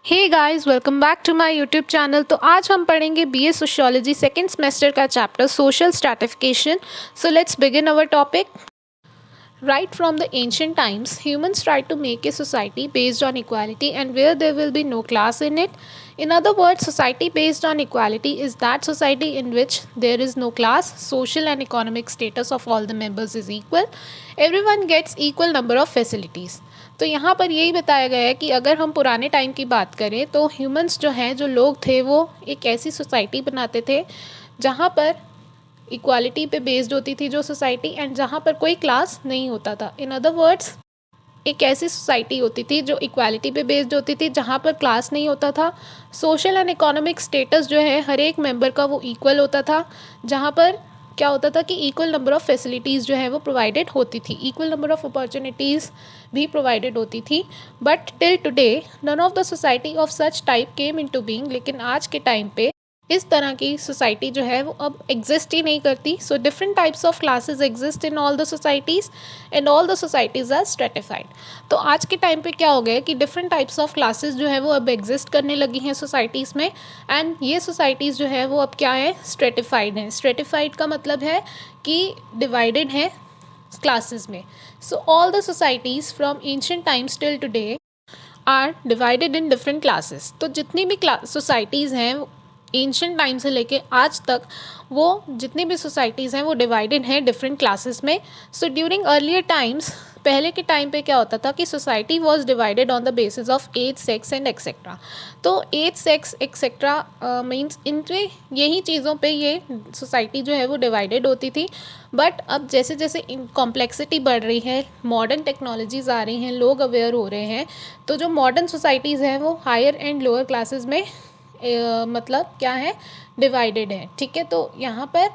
Hey guys, welcome back to my YouTube channel. तो आज हम पढ़ेंगे बीए सोशियोलॉजी सेकेंड सेमेस्टर का chapter social stratification. So let's begin our topic. Right from the ancient times, humans tried to make a society based on equality and where there will be no class in it. In other words, society based on equality is that society in which there is no class, social and economic status of all the members is equal. Everyone gets equal number of facilities. तो यहाँ पर यही बताया गया है कि अगर हम पुराने टाइम की बात करें तो ह्यूमंस जो हैं, जो लोग थे, वो एक ऐसी सोसाइटी बनाते थे जहाँ पर इक्वालिटी पे बेस्ड होती थी जो सोसाइटी, एंड जहाँ पर कोई क्लास नहीं होता था। इन अदर वर्ड्स, एक ऐसी सोसाइटी होती थी जो इक्वालिटी पे बेस्ड होती थी, जहाँ पर क्लास नहीं होता था। सोशल एंड इकोनॉमिक स्टेटस जो है हर एक मेंबर का वो इक्वल होता था, जहाँ पर क्या होता था कि इक्वल नंबर ऑफ़ फैसिलिटीज़ जो है वो प्रोवाइडेड होती थी, इक्वल नंबर ऑफ़ अपॉर्चुनिटीज़ भी प्रोवाइडेड होती थी। But till today none of the society of such type came into being. लेकिन आज के टाइम पे इस तरह की सोसाइटी जो है वो अब एग्जिस्ट ही नहीं करती। So different types of classes exist in all the societies and all the societies are stratified. तो आज के टाइम पे क्या हो गया है कि डिफरेंट टाइप्स ऑफ क्लासेस जो है वो अब एग्जिस्ट करने लगी हैं सोसाइटीज़ में, एंड ये सोसाइटीज़ जो है वो अब क्या है, स्ट्रेटिफाइड हैं। स्ट्रेटिफाइड का मतलब है कि डिवाइडेड है क्लासेस में। So all the societies from ancient times till today are divided in different classes. तो जितनी भी सोसाइटीज़ हैं एंशिएंट टाइम से लेके आज तक, वो जितनी भी सोसाइटीज़ हैं वो डिवाइडेड हैं डिफरेंट क्लासेस में। सो ड्यूरिंग अर्लियर टाइम्स, पहले के टाइम पे क्या होता था कि society was divided on the basis of age, sex and etcetera. तो एज, सेक्स एक्सेट्रा मीन्स इनके यही चीज़ों पे ये सोसाइटी जो है वो डिवाइडेड होती थी। बट अब जैसे जैसे कॉम्प्लेक्सिटी बढ़ रही है, मॉडर्न टेक्नोलॉजीज़ आ रही हैं, लोग अवेयर हो रहे हैं, तो जो मॉडर्न सोसाइटीज़ हैं वो हायर एंड लोअर क्लासेस में मतलब क्या है, डिवाइडेड है। ठीक है, तो यहाँ पर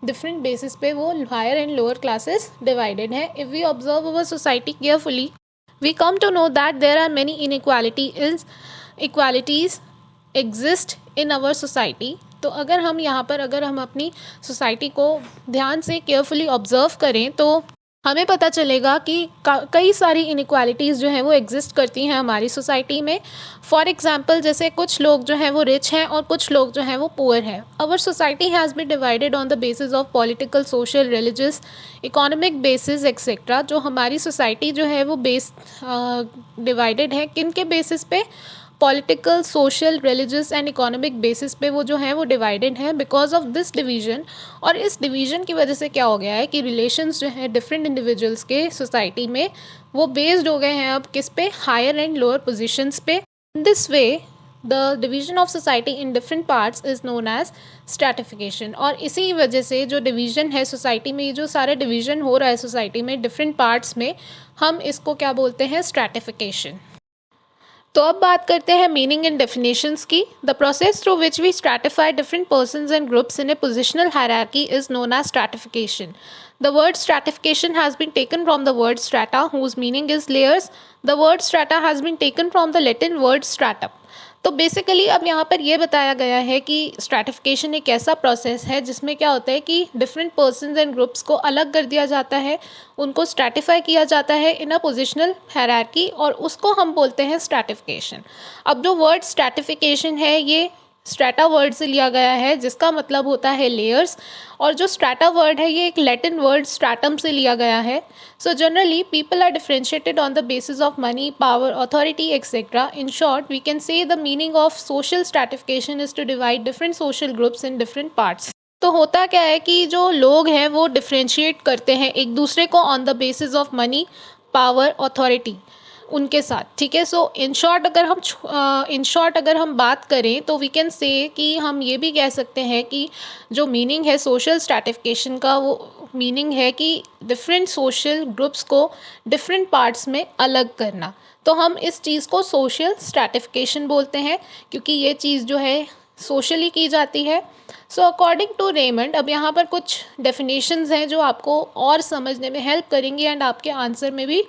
डिफरेंट बेसिस पे वो higher and lower classes divided है। If we observe our society carefully, we come to know that there are many equalities exist in our society. तो अगर हम अपनी सोसाइटी को ध्यान से केयरफुली ऑब्जर्व करें तो हमें पता चलेगा कि कई सारी इनइक्वालिटीज़ जो हैं वो एग्जिस्ट करती हैं हमारी सोसाइटी में। फॉर एग्जांपल, जैसे कुछ लोग जो हैं वो रिच हैं और कुछ लोग जो हैं वो पुअर हैं। Our society has been divided on the basis of political, social, religious, economic basis etcetera. जो हमारी सोसाइटी जो है वो डिवाइडेड है किन के बेसिस पे, political, social, religious and economic basis पे वो जो है वो डिवाइडेड है बिकॉज ऑफ दिस डिवीजन। और इस डिवीजन की वजह से क्या हो गया है कि रिलेशंस जो है डिफरेंट इंडिविजुअल्स के सोसाइटी में वो बेस्ड हो गए हैं अब किस पे, हायर एंड लोअर पोजीशंस पे। In this way the division of society in different parts is known as stratification. और इसी वजह से जो डिवीजन है सोसाइटी में, ये जो सारा डिवीजन हो रहा है सोसाइटी में डिफरेंट पार्ट्स में, हम इसको क्या बोलते हैं, स्ट्रैटिफिकेशन। तो अब बात करते हैं मीनिंग एंड डेफिनेशंस की। The process through which we stratify different persons and groups in a positional hierarchy is known as stratification. The word stratification has been taken from the word strata, whose meaning is layers. The word strata has been taken from the Latin word stratum. तो basically अब यहाँ पर यह बताया गया है कि stratification एक ऐसा प्रोसेस है जिसमें क्या होता है कि डिफरेंट पर्सन्स एंड ग्रुप्स को अलग कर दिया जाता है, उनको स्ट्रैटिफाई किया जाता है इन अ पोजिशनल हायरार्की, और उसको हम बोलते हैं स्ट्रैटिफिकेशन। अब जो वर्ड स्ट्रैटिफिकेशन है ये स्ट्रैटा वर्ड से लिया गया है, जिसका मतलब होता है लेयर्स, और जो स्ट्रैटा वर्ड है ये एक लैटिन वर्ड स्ट्रैटम से लिया गया है। So generally people are differentiated on the basis of money, power, authority etcetera. In short we can say the meaning of social stratification is to divide different social groups in different parts. तो होता क्या है कि जो लोग हैं वो differentiate करते हैं एक दूसरे को on the basis of money, power, authority उनके साथ। ठीक है, सो इन शॉर्ट अगर हम बात करें तो वी कैन से कि हम ये भी कह सकते हैं कि जो मीनिंग है सोशल स्ट्रैटिफिकेशन का, वो मीनिंग है कि डिफरेंट सोशल ग्रुप्स को डिफरेंट पार्ट्स में अलग करना। तो हम इस चीज़ को सोशल स्ट्रैटिफिकेशन बोलते हैं क्योंकि ये चीज़ जो है सोशली की जाती है। सो अकॉर्डिंग टू रेमंड, अब यहाँ पर कुछ डेफिनेशंस हैं जो आपको और समझने में हेल्प करेंगी एंड आपके आंसर में भी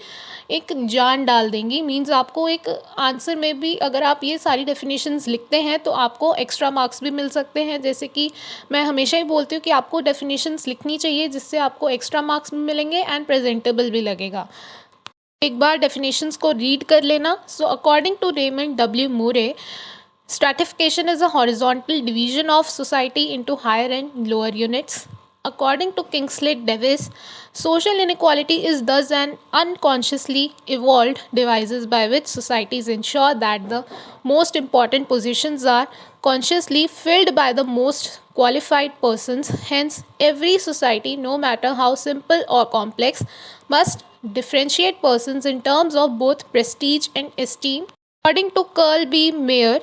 एक जान डाल देंगी। मींस आपको एक आंसर में भी अगर आप ये सारी डेफिनेशंस लिखते हैं तो आपको एक्स्ट्रा मार्क्स भी मिल सकते हैं। जैसे कि मैं हमेशा ही बोलती हूँ कि आपको डेफिनेशंस लिखनी चाहिए जिससे आपको एक्स्ट्रा मार्क्स भी मिलेंगे एंड प्रेजेंटेबल भी लगेगा। एक बार डेफिनेशंस को रीड कर लेना. So according to Raymond W Murray, stratification is a horizontal division of society into higher and lower units. According to Kingsley Davis, social inequality is thus an unconsciously evolved devices by which societies ensure that the most important positions are consciously filled by the most qualified persons. Hence, every society, no matter how simple or complex, must differentiate persons in terms of both prestige and esteem. According to Carl B. Mayer,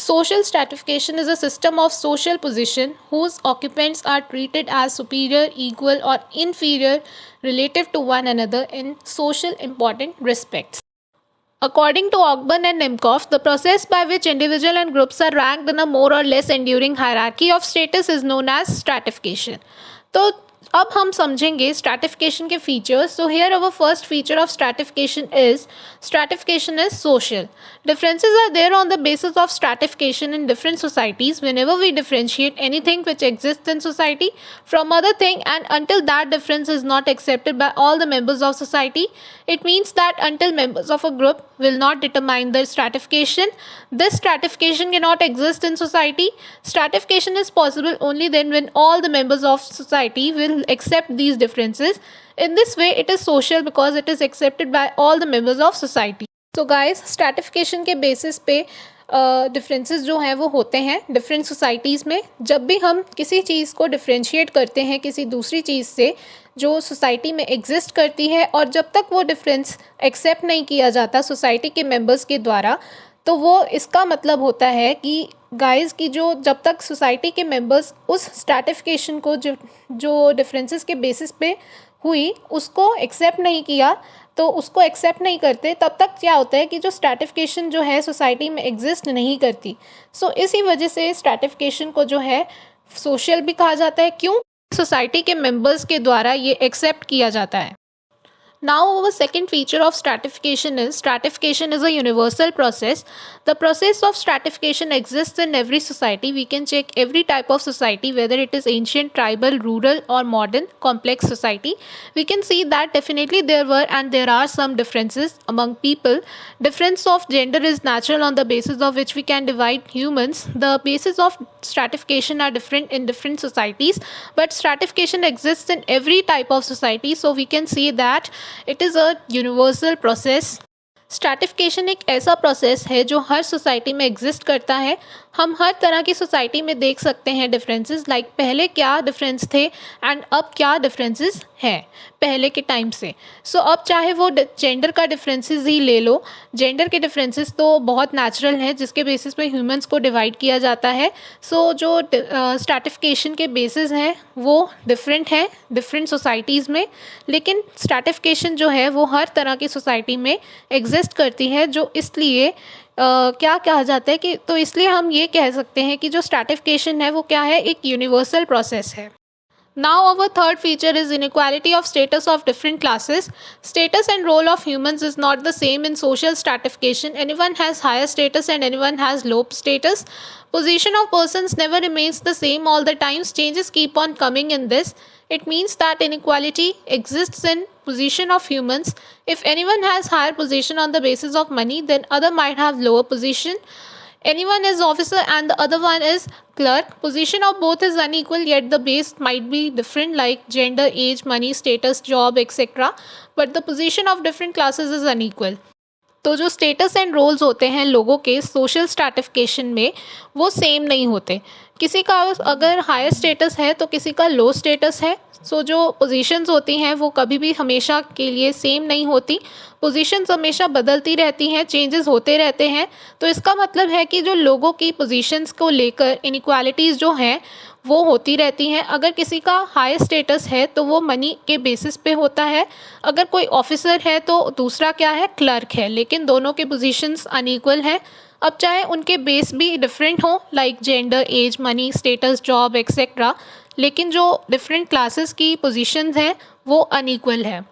social stratification is a system of social position whose occupants are treated as superior, equal, or inferior relative to one another in social important respects. According to Ogburn and Nemkov, the process by which individuals and groups are ranked in a more or less enduring hierarchy of status is known as stratification. तो अब हम समझेंगे stratification के features. So here our first feature of stratification is social. Differences are there on the basis of stratification in different societies whenever we differentiate anything which exists in society from other thing, and until that difference is not accepted by all the members of society. It means that until members of a group will not determine the stratification, this stratification cannot exist in society. Stratification is possible only then when all the members of society will accept these differences. In this way it is social because it is accepted by all the members of society. So guys, stratification के basis पे differences जो हैं वो होते हैं different societies में. जब भी हम किसी चीज़ को डिफरेंशिएट करते हैं किसी दूसरी चीज़ से जो सोसाइटी में एग्जिस्ट करती है, और जब तक वो डिफरेंस एक्सेप्ट नहीं किया जाता सोसाइटी के मेंबर्स के द्वारा, तो वो इसका मतलब होता है कि गाइस की जो जब तक सोसाइटी के मेंबर्स उस स्ट्रैटिफिकेशन को जो डिफरेंसेस के बेसिस पे हुई उसको एक्सेप्ट नहीं किया, तो उसको एक्सेप्ट नहीं करते, तब तक क्या होता है कि जो स्ट्रैटिफिकेशन जो है सोसाइटी में एग्जिस्ट नहीं करती. सो इसी वजह से स्ट्रैटिफिकेशन को जो है सोशल भी कहा जाता है. क्यों? सोसाइटी के मेंबर्स के द्वारा ये एक्सेप्ट किया जाता है. Now, our second feature of stratification is a universal process. The process of stratification exists in every society. We can check every type of society, whether it is ancient, tribal, rural, or modern, complex society. We can see that definitely there were and there are some differences among people. Difference of gender is natural on the basis of which we can divide humans. The basis of stratification are different in different societies, but stratification exists in every type of society. So we can see that it is a universal process. Stratification एक ऐसा process है जो हर society में exist करता है. हम हर तरह की सोसाइटी में देख सकते हैं डिफरेंसेस, लाइक पहले क्या डिफरेंस थे एंड अब क्या डिफरेंसेस हैं पहले के टाइम से. सो अब चाहे वो जेंडर का डिफरेंसेस ही ले लो, जेंडर के डिफरेंसेस तो बहुत नेचुरल हैं जिसके बेसिस पे ह्यूमंस को डिवाइड किया जाता है. सो जो स्ट्रैटिफिकेशन के बेसिस हैं वो डिफरेंट हैं डिफरेंट सोसाइटीज़ में, लेकिन स्ट्रैटिफिकेशन जो है वो हर तरह की सोसाइटी में एग्जिस्ट करती है. जो इसलिए क्या कहा जाता है कि तो इसलिए हम ये कह सकते हैं कि जो स्ट्रैटिफिकेशन है वो क्या है, एक यूनिवर्सल प्रोसेस है. Now our third feature is inequality of status of different classes. Status and role of humans is not the same in social stratification. Anyone has higher status and anyone has low status. Position of persons never remains the same all the time. Changes keep on coming in this. It means that inequality exists in position of humans. If anyone has higher position on the basis of money, then other might have lower position. Anyone is officer and the other one is clerk. Position of both is unequal, yet the base might be different, like gender, age, money, status, job, etc. But the position of different classes is unequal. तो जो status and roles होते हैं लोगों के social stratification में वो same नहीं होते. किसी का अगर हायर स्टेटस है तो किसी का लो स्टेटस है. सो जो पोजीशंस होती हैं वो कभी भी हमेशा के लिए सेम नहीं होती. पोजीशंस हमेशा बदलती रहती हैं, चेंजेस होते रहते हैं. तो इसका मतलब है कि जो लोगों की पोजीशंस को लेकर इनइक्वालिटीज़ जो हैं वो होती रहती हैं. अगर किसी का हाई स्टेटस है तो वो मनी के बेसिस पे होता है. अगर कोई ऑफिसर है तो दूसरा क्या है, क्लर्क है, लेकिन दोनों के पोजीशंस अनइक्वल हैं. अब चाहे उनके बेस भी डिफरेंट हो, like gender, age, money, status, job etcetera, लेकिन जो डिफरेंट क्लासेस की पोजीशंस हैं वो अनइक्वल है.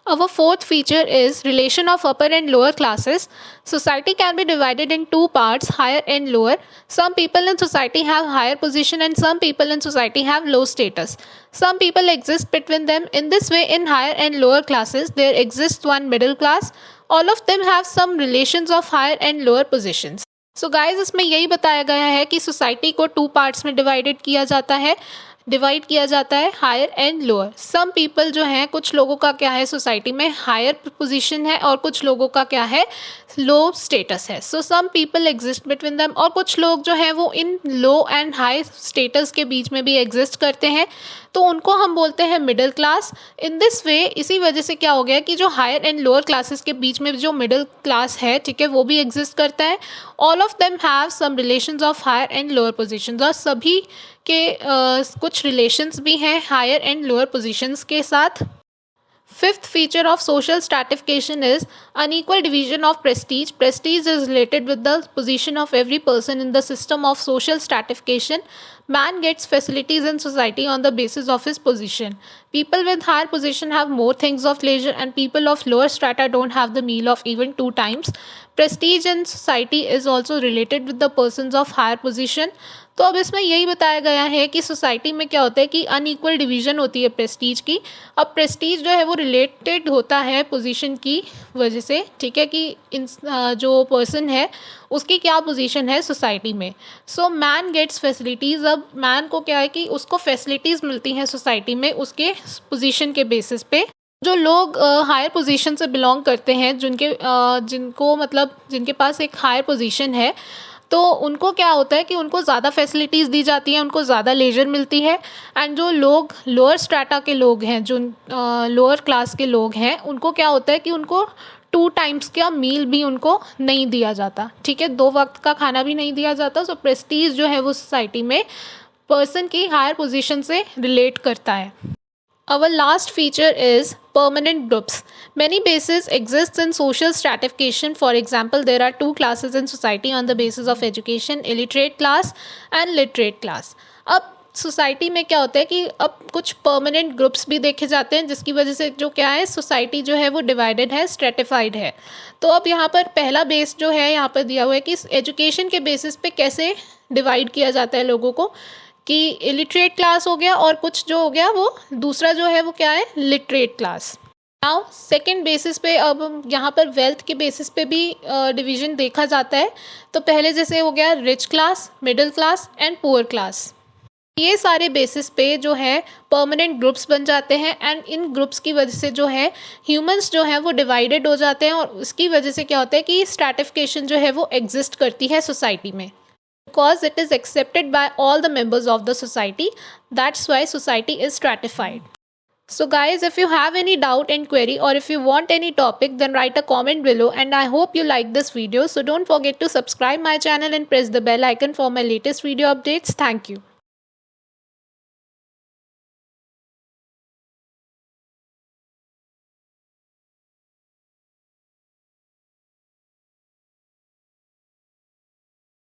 Our fourth feature is relation of upper and lower classes. Society can be divided in two parts, higher and lower. Some people in society have higher position and some people in society have low status. Some people exist between them. In this way, in higher and lower classes, there exists one middle class. All of them have some relations of higher and lower positions. So guys इसमें यही बताया गया है कि society को two parts में divide किया जाता है higher and lower. Some people जो हैं, कुछ लोगों का क्या है सोसाइटी में हायर पोजीशन है और कुछ लोगों का क्या है लो स्टेटस है. So some people exist between them, और कुछ लोग जो हैं वो इन लो एंड हाई स्टेटस के बीच में भी एग्जिस्ट करते हैं, तो उनको हम बोलते हैं मिडिल क्लास. इन दिस वे, इसी वजह से क्या हो गया कि जो हायर एंड लोअर क्लासेस के बीच में जो मिडिल क्लास है, ठीक है, वो भी एग्जिस्ट करता है. All of them have some relations of higher and lower positions, और सभी के कुछ रिलेशंस भी हैं हायर एंड लोअर पोजीशंस के साथ. Fifth feature of social stratification is unequal division of prestige. Prestige is related with the position of every person in the system of social stratification. Man gets facilities in society on the basis of his position. People with higher position have more things of leisure and people of lower strata don't have the meal of even 2 times. Prestige in society is also related with the persons of higher position. तो अब इसमें यही बताया गया है कि society में क्या होता है कि अनइक्वल डिवीज़न होती है प्रेस्टीज की. अब प्रेस्टीज जो है वो रिलेटेड होता है पोजीशन की वजह से, ठीक है, कि जो पर्सन है उसकी क्या पोजीशन है सोसाइटी में. So man gets facilities. अब मैन को क्या है कि उसको फैसिलिटीज़ मिलती हैं सोसाइटी में उसके पोजीशन के बेसिस पे. जो लोग हायर पोजीशन से बिलोंग करते हैं, जिनके पास एक हायर पोजीशन है, तो उनको क्या होता है कि उनको ज़्यादा फैसिलिटीज़ दी जाती हैं, उनको ज़्यादा लेजर मिलती है. एंड जो लोग लोअर स्ट्राटा के लोग हैं, जो लोअर क्लास के लोग हैं, उनको क्या होता है कि उनको 2 टाइम्स का मील भी उनको नहीं दिया जाता, ठीक है, 2 वक्त का खाना भी नहीं दिया जाता. सो प्रेस्टीज जो है वो सोसाइटी में पर्सन की हायर पोजीशन से रिलेट करता है. Our last feature is permanent groups. Many bases exist in social stratification. For example, there are 2 classes in society on the basis of education, illiterate class and literate class. अब society में क्या होता है कि अब कुछ परमानेंट ग्रुप्स भी देखे जाते हैं, जिसकी वजह से जो क्या है सोसाइटी जो है वो डिवाइडेड है, स्ट्रेटिफाइड है. तो अब यहाँ पर पहला बेस जो है यहाँ पर दिया हुआ है कि एजुकेशन के बेसिस पे कैसे डिवाइड किया जाता है लोगों को, कि इलिटरेट क्लास हो गया और कुछ जो हो गया वो दूसरा जो है वो क्या है literate class. Now second basis पे अब यहाँ पर वेल्थ के बेसिस पे भी डिवीज़न देखा जाता है. तो पहले जैसे हो गया rich class, middle class and poor class. ये सारे बेसिस पे जो है परमानेंट ग्रुप्स बन जाते हैं एंड इन ग्रुप्स की वजह से जो है ह्यूमंस जो है वो डिवाइडेड हो जाते हैं, और उसकी वजह से क्या होता है कि स्ट्रैटिफिकेशन जो है वो एग्जिस्ट करती है सोसाइटी में. Because it is accepted by all the members of the society. That's why society is stratified. So guys, if you have any doubt and query, or if you want any topic, then write a comment below, and I hope you like this video. So don't forget to subscribe my channel and press the bell icon for my latest video updates. Thank you.